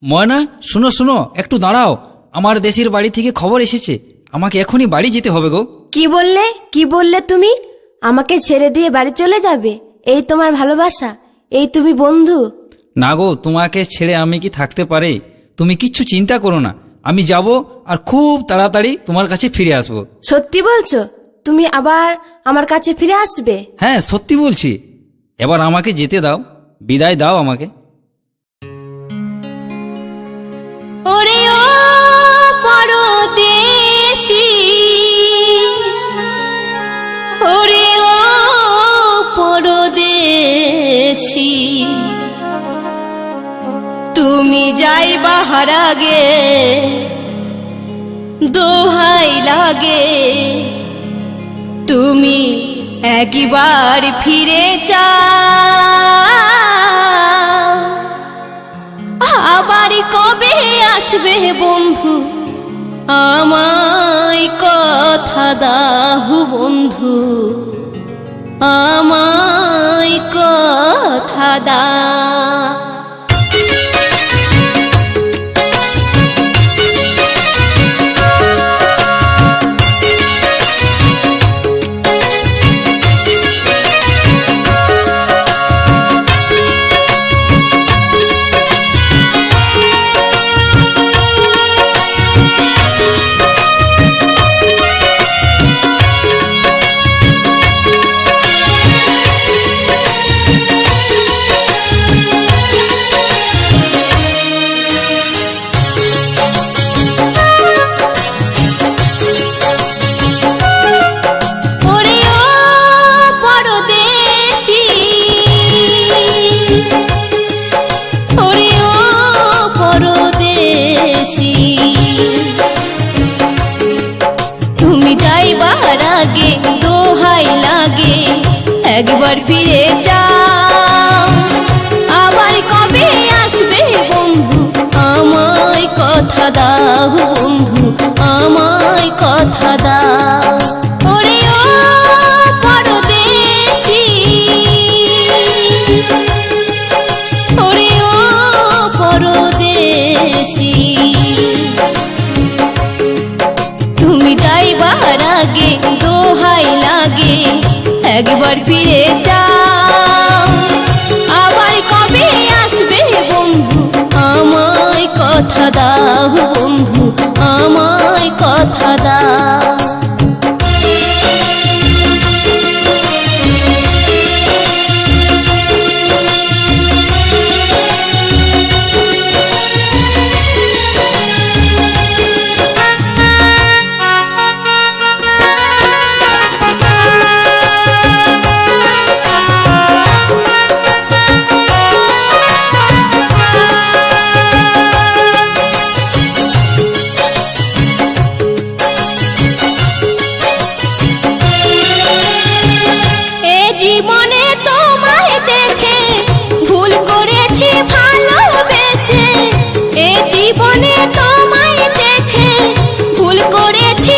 ময়না, শুনো শুনো, একটু দাঁড়াও। আমার দেশের বাড়ি থেকে খবর এসেছে, আমাকে এখনই বাড়ি যেতে হবে গো। কি বললে তুমি? আমাকে ছেড়ে দিয়ে বাড়ি চলে যাবে? এই তোমার ভালোবাসা? এই তুমি বন্ধু? না গো, তোমাকে ছেড়ে আমি কি থাকতে পারি? তুমি কিচ্ছু চিন্তা করো না, আমি যাব আর খুব তাড়াতাড়ি তোমার কাছে ফিরে আসব। সত্যি বলছো? তুমি আবার আমার কাছে ফিরে আসবে? হ্যাঁ, সত্যি বলছি। এবার আমাকে যেতে দাও, বিদায় দাও আমাকে। ওরে ও পরদেশী, ওরে ও পরদেশী, তুমি যাইবা হার আগে দোহাই লাগে, তুমি একবার ফিরে যাও। আবার কবে আসবে বন্ধু, আমায় কথা দাও বন্ধু, আমায় কথা দাও। একবার ফিরে যাও, আবার কবে আসবে বন্ধু, আমায় কথা দাও বন্ধু, আমায় কথা দাও। ওরে ও পরদেশী, ওরে ও পরদেশী, তুমি যাইবার আগে দোহাই লাগে একবার ফিরে যাও, আবার কবে আসবে বন্ধু, আমায় কথা দাও বন্ধু, আমায় কথা দাও। জীবনে তোমায় দেখে ভুল করেছি ভালোবেসে, এ জীবনে তোমায় দেখে ভুল করেছি।